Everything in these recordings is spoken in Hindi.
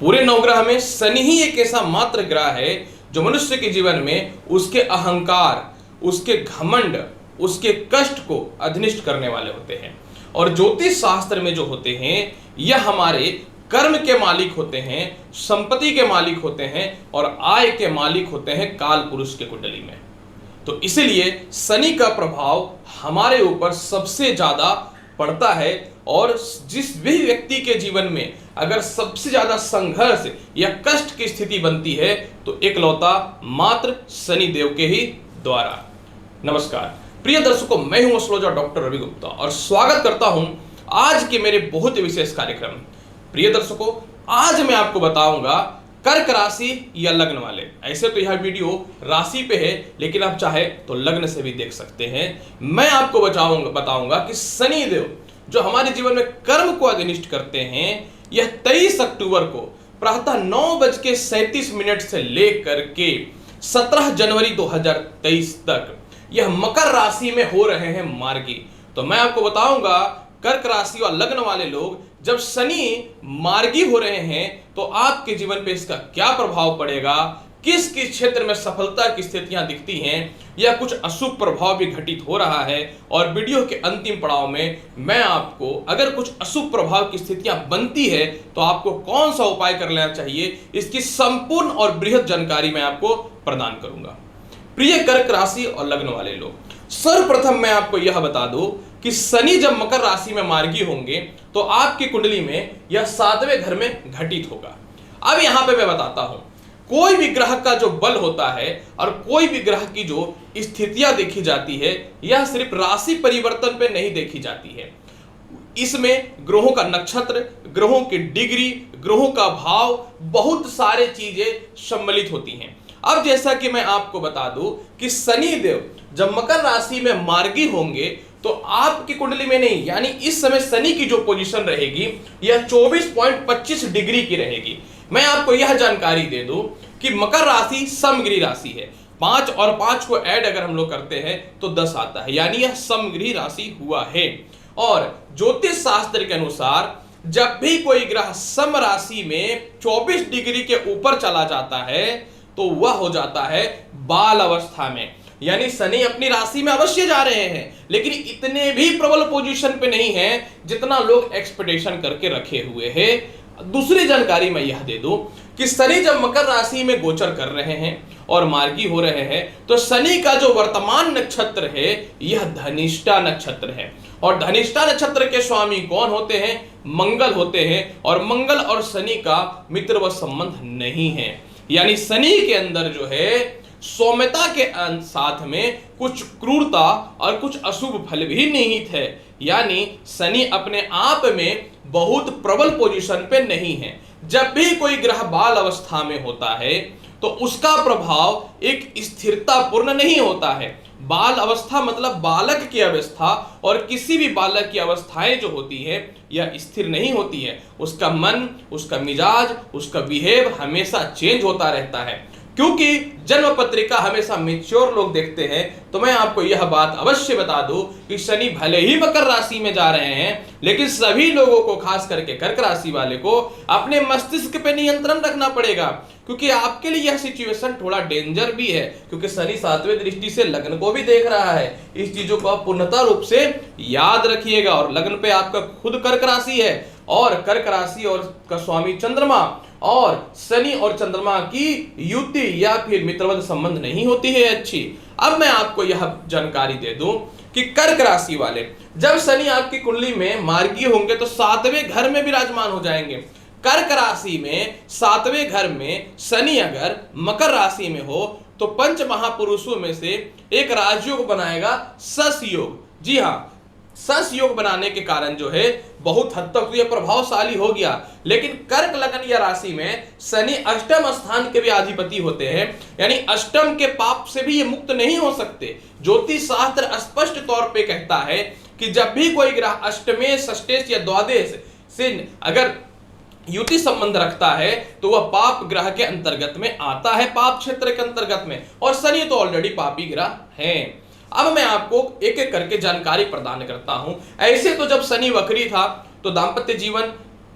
पूरे नवग्रह में शनि ही एक ऐसा मात्र ग्रह है जो मनुष्य के जीवन में उसके अहंकार, उसके घमंड, उसके कष्ट को अधनिष्ट करने वाले होते हैं। और ज्योतिष शास्त्र में जो होते हैं यह हमारे कर्म के मालिक होते हैं, संपत्ति के मालिक होते हैं और आय के मालिक होते हैं काल पुरुष के कुंडली में। तो इसीलिए शनि का प्रभाव हमारे ऊपर सबसे ज्यादा पड़ता है। और जिस भी व्यक्ति के जीवन में अगर सबसे ज्यादा संघर्ष या कष्ट की स्थिति बनती है तो एकलौता मात्र शनि देव के ही द्वारा। नमस्कार प्रिय दर्शकों, मैं हूं एस्ट्रोलॉजर डॉक्टर रवि गुप्ता और स्वागत करता हूं आज के मेरे बहुत ही विशेष कार्यक्रम। प्रिय दर्शकों, आज मैं आपको बताऊंगा कर्क राशि या लग्न वाले। ऐसे तो यह वीडियो राशि पे है, लेकिन आप चाहे तो लग्न से भी देख सकते हैं। मैं आपको बताऊंगा कि शनि देव जो हमारे जीवन में कर्म को अनिष्ट करते हैं, यह 23 अक्टूबर को प्रातः 9:37 से लेकर के 17 जनवरी 2023 तक यह मकर राशि में हो रहे हैं मार्गी। तो मैं आपको बताऊंगा कर्क राशि और लग्न वाले लोग जब शनि मार्गी हो रहे हैं तो आपके जीवन पे इसका क्या प्रभाव पड़ेगा, किस किस क्षेत्र में सफलता की स्थितियां दिखती हैं या कुछ अशुभ प्रभाव भी घटित हो रहा है। और वीडियो के अंतिम पड़ाव में मैं आपको अगर कुछ अशुभ प्रभाव की स्थितियां बनती है तो आपको कौन सा उपाय कर लेना चाहिए, इसकी संपूर्ण और बृहद जानकारी मैं आपको प्रदान करूंगा। प्रिय कर्क राशि और लग्न वाले लोग, सर्वप्रथम मैं आपको यह बता दूं कि शनि जब मकर राशि में मार्गी होंगे तो आपकी कुंडली में यह 7वें घर में घटित होगा। अब यहां पे मैं बताता हूं, कोई भी ग्रह का जो बल होता है और कोई भी ग्रह की जो स्थितियां देखी जाती है यह सिर्फ राशि परिवर्तन पे नहीं देखी जाती है। इसमें ग्रहों का नक्षत्र, ग्रहों की डिग्री, ग्रहों का भाव, बहुत सारे चीजें सम्मिलित होती हैं। अब जैसा कि मैं आपको बता दूं कि शनि देव जब मकर राशि में मार्गी होंगे तो आपकी कुंडली में नहीं, यानी इस समय शनि की जो पोजीशन रहेगी यह 24.25 डिग्री की रहेगी। मैं आपको यह जानकारी दे दूं कि मकर राशि समग्री राशि है। 5 और 5 को ऐड अगर हम लोग करते हैं तो 10 आता है, यानी यह समग्री राशि हुआ है। और ज्योतिष शास्त्र के अनुसार जब भी कोई ग्रह सम राशि में 24 डिग्री के ऊपर चला जाता है तो वह हो जाता है बाल अवस्था में, यानी शनि अपनी राशि में अवश्य जा रहे हैं लेकिन इतने भी प्रबल पोजीशन पे नहीं है जितना लोग एक्सपेक्टेशन करके रखे हुए हैं। दूसरी जानकारी मैं यह दे दूं कि शनि जब मकर राशि में गोचर कर रहे हैं और मार्गी हो रहे हैं तो शनि का जो वर्तमान नक्षत्र है यह धनिष्ठा नक्षत्र है। और धनिष्ठा नक्षत्र के स्वामी कौन होते हैं? मंगल होते हैं। और मंगल और शनि का मित्रवत संबंध नहीं है, यानी शनि के अंदर जो है सौम्यता के साथ में कुछ क्रूरता और कुछ अशुभ फल भी निहित है, यानी शनि अपने आप में बहुत प्रबल पोजीशन पे नहीं है। जब भी कोई ग्रह बाल अवस्था में होता है तो उसका प्रभाव एक स्थिरता पूर्ण नहीं होता है। बाल अवस्था मतलब बालक की अवस्था, और किसी भी बालक की अवस्थाएं जो होती है यह स्थिर नहीं होती है। उसका मन, उसका मिजाज, उसका बिहेव हमेशा चेंज होता रहता है। क्योंकि जन्म पत्रिका हमेशा मैच्योर लोग देखते हैं तो मैं आपको यह बात अवश्य बता दूं कि शनि भले ही मकर राशि में जा रहे हैं लेकिन सभी लोगों को, खास करके कर्क राशि वाले को, अपने मस्तिष्क पे नियंत्रण रखना पड़ेगा। क्योंकि आपके लिए यह सिचुएशन थोड़ा डेंजर भी है, क्योंकि शनि 7वें दृष्टि से लग्न को भी देख रहा है। इस चीजों को आप पूर्णतः रूप से याद रखिएगा। और लग्न पे आपका खुद कर्क राशि है और कर्क राशि और का स्वामी चंद्रमा, और शनि और चंद्रमा की युति या फिर मित्रवत संबंध नहीं होती है अच्छी। अब मैं आपको यह जानकारी दे दूं कि कर्क राशि वाले जब शनि आपकी कुंडली में मार्गी होंगे तो 7वें घर में विराजमान हो जाएंगे। कर्क राशि में 7वें घर में शनि अगर मकर राशि में हो तो पंच महापुरुषों में से एक राजयोग बनाएगा, सस योग। जी हाँ, सस योग बनाने के कारण जो है बहुत हद तक तो यह प्रभावशाली हो गया। लेकिन कर्क लगन या राशि में शनि अष्टम स्थान के भी अधिपति होते हैं, यानी अष्टम के पाप से भी ये मुक्त नहीं हो सकते। ज्योतिष शास्त्र स्पष्ट तौर पे कहता है कि जब भी कोई ग्रह अष्टमेश, षष्टेश या द्वादश से अगर युति संबंध रखता है तो वह पाप ग्रह के अंतर्गत में आता है, पाप क्षेत्र के अंतर्गत में, और शनि तो ऑलरेडी पापी ग्रह है। अब मैं आपको एक एक करके जानकारी प्रदान करता हूं। ऐसे तो जब शनि वक्री था तो दांपत्य जीवन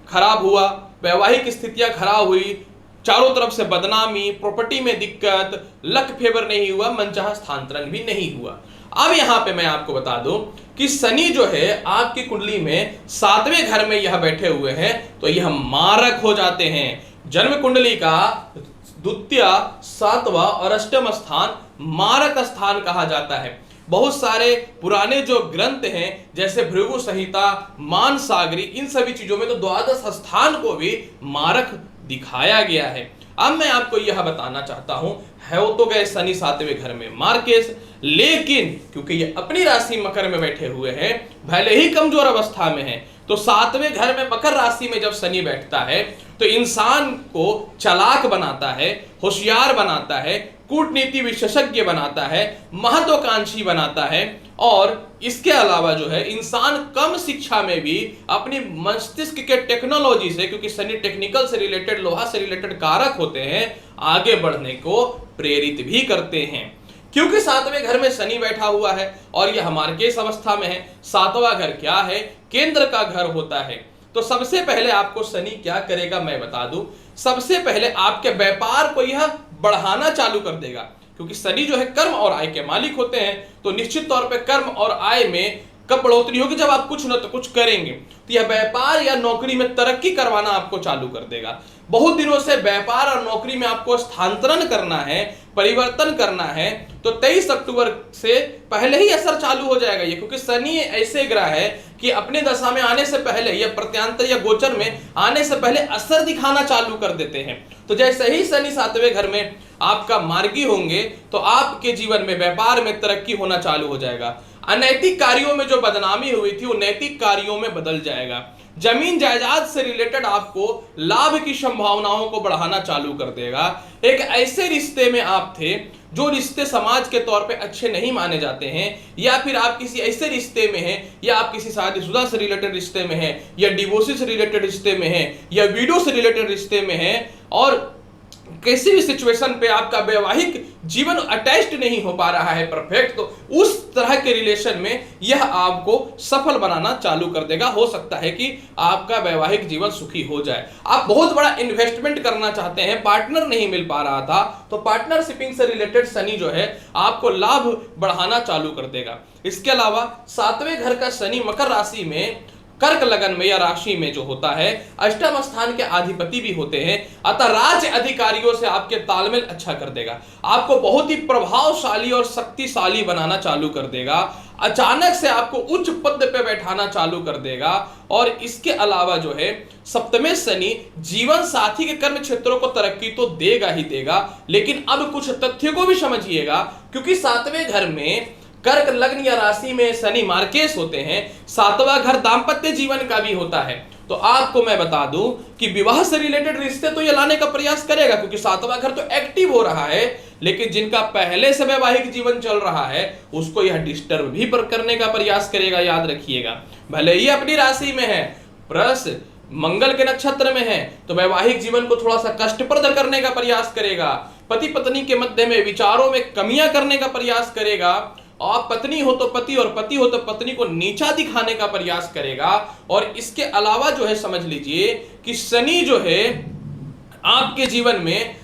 खराब हुआ, वैवाहिक स्थितियां खराब हुई, चारों तरफ से बदनामी, प्रॉपर्टी में दिक्कत, लक फेवर नहीं हुआ, मनचाहा स्थानांतरण भी नहीं हुआ। अब यहां पे मैं आपको बता दूं कि शनि जो है आपकी कुंडली में 7वें घर में यह बैठे हुए हैं, तो यह मारक हो जाते हैं। जन्म कुंडली का द्वितीय, 7वां और 8वां स्थान मारक स्थान कहा जाता है। बहुत सारे पुराने जो ग्रंथ हैं जैसे भृगु संहिता, मानसागरी, इन सभी चीजों में तो द्वादश स्थान को भी मारक दिखाया गया है। अब मैं आपको यह बताना चाहता हूं, है वो तो गए शनि 7वें घर में मार्केश, लेकिन क्योंकि ये अपनी राशि मकर में बैठे हुए हैं, भले ही कमजोर अवस्था में है, तो 7वें घर में मकर राशि में जब शनि बैठता है तो इंसान को चालाक बनाता है, होशियार बनाता है, कूटनीति विशेषज्ञ बनाता है, महत्वाकांक्षी बनाता है, और इसके अलावा जो है इंसान कम शिक्षा में भी अपनी मस्तिष्क के टेक्नोलॉजी से, क्योंकि शनि टेक्निकल से रिलेटेड, लोहा से रिलेटेड कारक होते हैं, आगे बढ़ने को प्रेरित भी करते हैं। क्योंकि 7वें घर में शनि बैठा हुआ है और यह मार्केश अवस्था में है। 7वां घर क्या है? केंद्र का घर होता है। तो सबसे पहले आपको शनि क्या करेगा मैं बता दूं। सबसे पहले आपके व्यापार को यह बढ़ाना चालू कर देगा, क्योंकि शनि जो है कर्म और आय के मालिक होते हैं, तो निश्चित तौर पे कर्म और आय में कब बढ़ोतरी होगी? जब आप कुछ न तो कुछ करेंगे, तो यह व्यापार या नौकरी में तरक्की करवाना आपको चालू कर देगा। बहुत दिनों से व्यापार और नौकरी में आपको स्थानांतरण करना है, परिवर्तन करना है, तो 23 अक्टूबर से पहले ही असर चालू हो जाएगा ये, क्योंकि शनि ऐसे ग्रह है कि अपने दशा में आने से पहले या प्रत्यांतर या गोचर में आने से पहले असर दिखाना चालू कर देते हैं। तो जैसे ही शनि 7वें घर में आपका मार्गी होंगे, तो आपके जीवन में व्यापार में तरक्की होना चालू हो जाएगा। अनैतिक कार्यों में जो बदनामी हुई थी वो नैतिक कार्यों में बदल जाएगा। जमीन जायदाद से रिलेटेड आपको लाभ की संभावनाओं को बढ़ाना चालू कर देगा। एक ऐसे रिश्ते में आप थे जो रिश्ते समाज के तौर पे अच्छे नहीं माने जाते हैं, या फिर आप किसी ऐसे रिश्ते में हैं, या आप किसी शादीशुदा से रिलेटेड रिश्ते में हैं, या डिवोर्स से रिलेटेड रिश्ते में हैं, या विडो से रिलेटेड रिश्ते में हैं, और किसी भी सिचुएशन पे आपका वैवाहिक जीवन अटैच्ड नहीं हो पा रहा है परफेक्ट, तो उस तरह के रिलेशन में यह आपको सफल बनाना चालू कर देगा। हो सकता है कि आपका वैवाहिक जीवन सुखी हो जाए। आप बहुत बड़ा इन्वेस्टमेंट करना चाहते हैं, पार्टनर नहीं मिल पा रहा था, तो पार्टनरशिपिंग से रिलेटेड शनि जो है आपको लाभ बढ़ाना चालू कर देगा। इसके अलावा 7वें घर का शनि मकर राशि में, कर्क लगन में या राशि में जो होता है, अष्टम स्थान के अधिपति भी होते हैं, अतः राज्य अधिकारियों से आपके तालमेल अच्छा कर देगा। आपको बहुत ही प्रभावशाली और शक्तिशाली बनाना चालू कर देगा। अचानक से आपको उच्च पद पे बैठाना चालू कर देगा। और इसके अलावा जो है 7वें शनि जीवन साथी के कर्म क्षेत्रों को तरक्की तो देगा ही देगा, लेकिन अब कुछ तथ्यों को भी समझिएगा, क्योंकि 7वें घर में कर्क लग्न या राशि में शनि मार्केश होते हैं। 7वां घर दाम्पत्य जीवन का भी होता है। तो आपको मैं बता दूं कि विवाह से रिलेटेड रिश्ते तो ये लाने का प्रयास करेगा, क्योंकि 7वां घर तो एक्टिव हो रहा है, लेकिन जिनका पहले से वैवाहिक जीवन चल रहा है उसको यह डिस्टर्ब भी करने का प्रयास करेगा। याद रखिएगा, भले ही अपनी राशि में है, प्लस मंगल के नक्षत्र में है, तो वैवाहिक जीवन को थोड़ा सा कष्टप्रद करने का प्रयास करेगा। पति पत्नी के मध्य में विचारों में कमियां करने का प्रयास करेगा। और पत्नी हो तो पति और पति हो तो पत्नी को नीचा दिखाने का प्रयास करेगा। और इसके अलावा जो है समझ लीजिए कि शनि जो है आपके जीवन में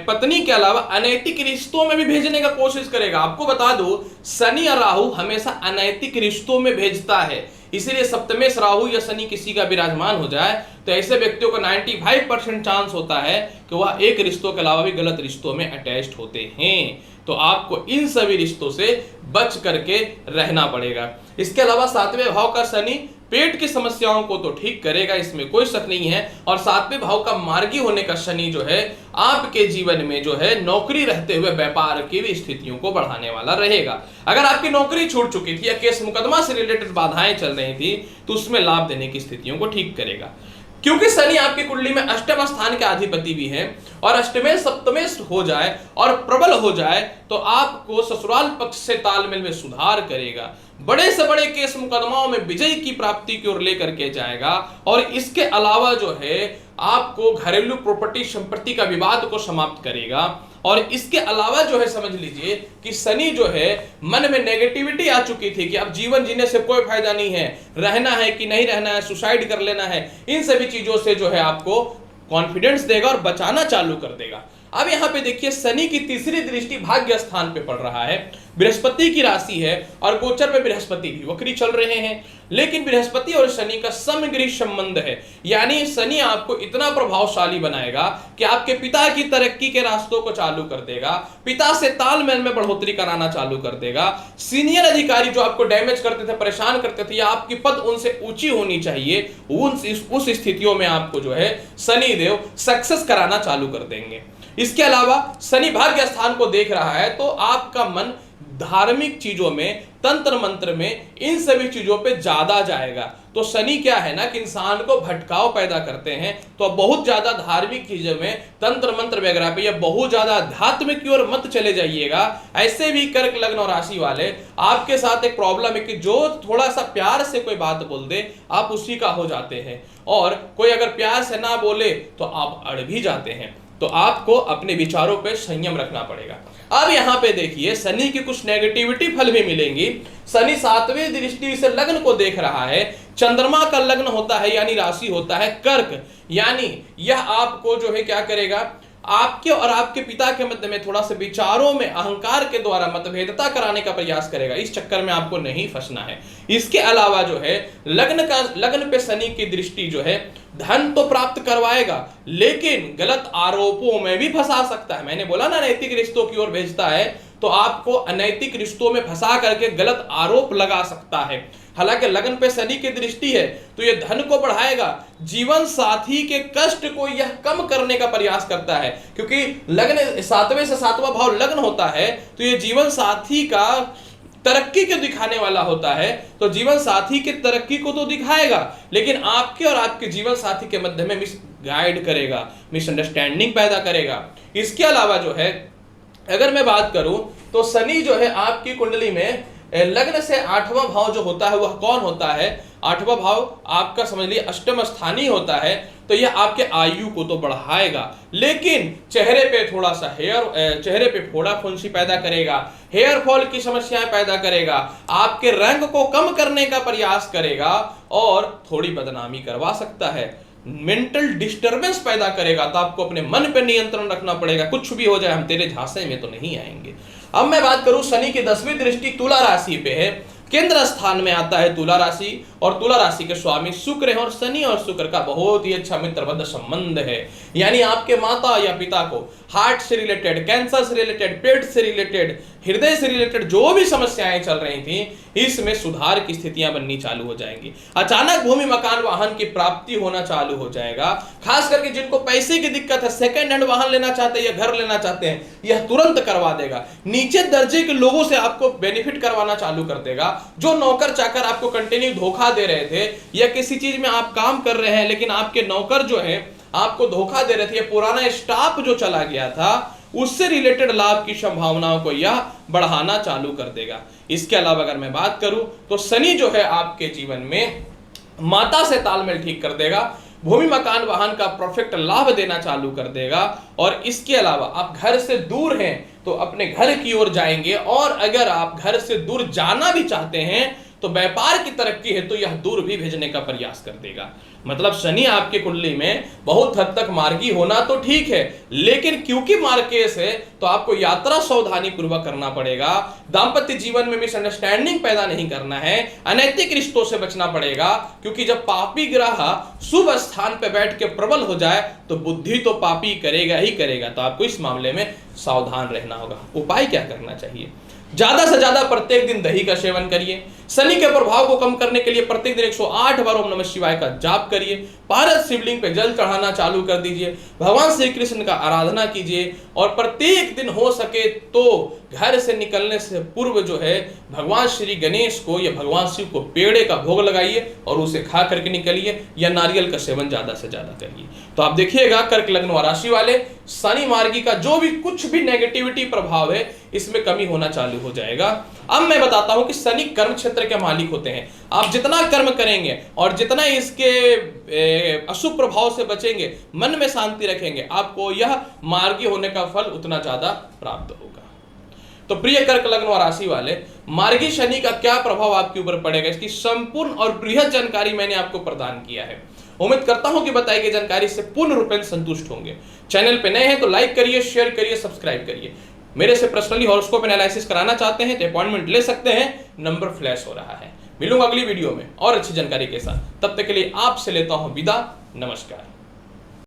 पत्नी के अलावा अनैतिक रिश्तों में भी भेजने का कोशिश करेगा। आपको बता दो, शनि और राहु हमेशा अनैतिक रिश्तों में भेजता है, इसीलिए सप्तमेश राहु या शनि किसी का विराजमान हो जाए तो ऐसे व्यक्तियों को 95% चांस होता है कि वह एक रिश्तों के अलावा भी गलत रिश्तों में अटैच्ड होते हैं। तो आपको इन सभी रिश्तों से बच करके रहना पड़ेगा। इसके अलावा 7वें भाव का शनि पेट की समस्याओं को तो ठीक करेगा, इसमें कोई शक नहीं है। और 7वें भाव का मार्गी होने का शनि जो है आपके जीवन में जो है नौकरी रहते हुए व्यापार की भी स्थितियों को बढ़ाने वाला रहेगा। अगर आपकी नौकरी छूट चुकी थी या केस मुकदमा से रिलेटेड बाधाएं चल रही थी, तो उसमें लाभ देने की स्थितियों को ठीक करेगा। क्योंकि शनि आपकी कुंडली में अष्टम स्थान के अधिपति भी हैं, और अष्टमेश सप्तमेश हो जाए और प्रबल हो जाए तो आपको ससुराल पक्ष से तालमेल में सुधार करेगा। बड़े से बड़े केस मुकदमाओं में विजय की प्राप्ति की ओर लेकर के जाएगा। और इसके अलावा जो है आपको घरेलू प्रॉपर्टी संपत्ति का विवाद को समाप्त करेगा। और इसके अलावा जो है समझ लीजिए कि शनि जो है मन में नेगेटिविटी आ चुकी थी कि अब जीवन जीने से कोई फायदा नहीं है, रहना है कि नहीं रहना है, सुसाइड कर लेना है, इन सभी चीजों से जो है आपको कॉन्फिडेंस देगा और बचाना चालू कर देगा। अब यहां पे देखिए शनि की तीसरी दृष्टि भाग्य स्थान पे पड़ रहा है, बृहस्पति की राशि है और गोचर में बृहस्पति भी वक्री चल रहे हैं, लेकिन बृहस्पति और शनि का समग्री संबंध है। यानी शनि आपको इतना प्रभावशाली बनाएगा कि आपके पिता की तरक्की के रास्तों को चालू कर देगा, पिता से तालमेल में बढ़ोतरी कराना चालू कर देगा। सीनियर अधिकारी जो आपको डैमेज करते थे, परेशान करते थे, या आपकी पद उनसे ऊंची होनी चाहिए, उस स्थितियों में आपको जो है शनि देव सक्सेस कराना चालू कर देंगे। इसके अलावा शनि भाग्य स्थान को देख रहा है तो आपका मन धार्मिक चीजों में, तंत्र मंत्र में, इन सभी चीजों पे ज्यादा जाएगा। तो शनि क्या है ना कि इंसान को भटकाव पैदा करते हैं, तो बहुत ज्यादा धार्मिक चीजों में, तंत्र मंत्र वगैरह पे या बहुत ज्यादा अध्यात्म की ओर मत चले जाइएगा। ऐसे भी कर्क लग्न और राशि वाले आपके साथ एक प्रॉब्लम है कि जो थोड़ा सा प्यार से कोई बात बोल दे आप उसी का हो जाते हैं, और कोई अगर प्यार से ना बोले तो आप अड़ भी जाते हैं। तो आपको अपने विचारों पे संयम रखना पड़ेगा। अब यहां पे देखिए शनि की कुछ नेगेटिविटी फल भी मिलेंगी। शनि सातवें दृष्टि से लग्न को देख रहा है, चंद्रमा का लग्न होता है यानी राशि होता है कर्क, यानी यह आपको जो है क्या करेगा, आपके और आपके पिता के मध्य में थोड़ा सा विचारों में अहंकार के द्वारा मतभेदता कराने का प्रयास करेगा। इस चक्कर में आपको नहीं फंसना है। इसके अलावा जो है लग्न पे शनि की दृष्टि जो है धन तो प्राप्त करवाएगा, लेकिन गलत आरोपों में भी फंसा सकता है। मैंने बोला ना नैतिक रिश्तों की ओर भेजता है, तो आपको अनैतिक रिश्तों में फंसा करके गलत आरोप लगा सकता है। हालांकि लग्न पे शनि की दृष्टि है तो यह धन को बढ़ाएगा, जीवन साथी के कष्ट को यह कम करने का प्रयास करता है, क्योंकि लग्न सातवें से सातवां भाव लग्न होता है तो यह जीवन साथी का तरक्की को दिखाने वाला होता है। तो जीवन साथी की तरक्की को तो दिखाएगा, लेकिन आपके और आपके जीवन साथी के मध्य में गाइड करेगा, मिसअंडरस्टैंडिंग पैदा करेगा। इसके अलावा जो है अगर मैं बात करूं तो शनि जो है आपकी कुंडली में लग्न से आठवां भाव जो होता है वह कौन होता है, आठवां भाव आपका समझ लीजिए अष्टम स्थानीय होता है। तो यह आपके आयु को तो बढ़ाएगा, लेकिन चेहरे पे थोड़ा सा चेहरे पे फोड़ा फुंसी पैदा करेगा, हेयर फॉल की समस्याएं पैदा करेगा, आपके रंग को कम करने का प्रयास करेगा और थोड़ी बदनामी करवा सकता है, मेंटल डिस्टरबेंस पैदा करेगा। तो आपको अपने मन पे नियंत्रण रखना पड़ेगा, कुछ भी हो जाए हम तेरे झांसे में तो नहीं आएंगे। अब मैं बात करूं शनि की 10वीं दृष्टि तुला राशि पे है, केंद्र स्थान में आता है तुला राशि, और तुला राशि के स्वामी शुक्र है, और शनि और शुक्र का बहुत ही अच्छा मित्रवत संबंध है। यानी आपके माता या पिता को हार्ट से रिलेटेड, कैंसर से रिलेटेड, पेट से रिलेटेड, हृदय से रिलेटेड जो भी समस्याएं चल रही थी, इसमें सुधार की स्थितियां बननी चालू हो जाएंगी। अचानक भूमि मकान वाहन की प्राप्ति होना चालू हो जाएगा। खास करके जिनको पैसे की दिक्कत है, सेकेंड हैंड वाहन लेना चाहते हैं या घर लेना चाहते हैं, यह तुरंत करवा देगा। नीचे दर्जे के लोगों से आपको बेनिफिट करवाना चालू कर देगा। जो नौकर चाकर आपको कंटिन्यू धोखा दे रहे थे, या किसी चीज में आप काम कर रहे हैं लेकिन आपके नौकर जो है आपको धोखा दे रहे थे, पुराना स्टाफ जो चला गया था, उससे रिलेटेड लाभ की संभावनाओं को यह बढ़ाना चालू कर देगा। इसके अलावा अगर मैं बात करूं तो शनि जो है आपके जीवन में माता से तालमेल ठीक कर देगा, भूमि मकान वाहन का परफेक्ट लाभ देना चालू कर देगा। और इसके अलावा आप घर से दूर हैं तो अपने घर की ओर जाएंगे, और अगर आप घर से दूर जाना भी चाहते हैं तो व्यापार की तरक्की है तो यह दूर भी भेजने का प्रयास कर देगा। मतलब शनि आपके कुंडली में बहुत हद तक मार्गी होना तो ठीक है, लेकिन क्योंकि मार्केस है तो आपको यात्रा सावधानी पूर्वक करना पड़ेगा। दाम्पत्य जीवन में मिसअंडरस्टैंडिंग पैदा नहीं करना है, अनैतिक रिश्तों से बचना पड़ेगा, क्योंकि जब पापी ग्रह शुभ स्थान पर बैठ के प्रबल हो जाए तो बुद्धि तो पापी करेगा ही करेगा। तो आपको इस मामले में सावधान रहना होगा। उपाय क्या करना चाहिए? ज्यादा से ज्यादा प्रत्येक दिन दही का सेवन करिए। शनि के प्रभाव को कम करने के लिए प्रत्येक दिन 108 बार ओम नमः शिवाय का जाप करिए। पारस शिवलिंग पे जल चढ़ाना चालू कर दीजिए। भगवान श्री कृष्ण का आराधना कीजिए, और प्रत्येक दिन हो सके तो घर से निकलने से पूर्व जो है भगवान श्री गणेश को या भगवान शिव को पेड़े का भोग लगाइए और उसे खा करके निकलिए, या नारियल का सेवन ज्यादा से ज्यादा करिए। तो आप देखिएगा कर्क लग्न राशि वाले शनि मार्गी का जो भी कुछ भी नेगेटिविटी प्रभाव है इसमें कमी होना चालू हो जाएगा। अब मैं बताता हूं कि शनि कर्म क्षेत्र के मालिक होते हैं। आप जितना कर्म करेंगे और जितना इसके अशुभ प्रभाव से बचेंगे, मन में शांति रखेंगे, आपको यह मार्गी होने का फल उतना ज्यादा प्राप्त होगा। तो प्रिय कर्क लग्न और राशि वाले, मार्गी शनि का क्या प्रभाव आपके ऊपर पड़ेगा, इसकी संपूर्ण और बृहद जानकारी मैंने आपको प्रदान किया है। उम्मीद करता हूं कि बताई गई जानकारी से पूर्ण रूपेण संतुष्ट होंगे। चैनल पे नए हैं तो लाइक करिए, शेयर करिए, सब्सक्राइब करिए। मेरे से पर्सनली हॉरोस्कोप एनालिसिस कराना चाहते हैं तो अपॉइंटमेंट ले सकते हैं, नंबर फ्लैश हो रहा है। मिलूंगा अगली वीडियो में और अच्छी जानकारी के साथ। तब तक के लिए आपसे लेता हूं विदा। नमस्कार।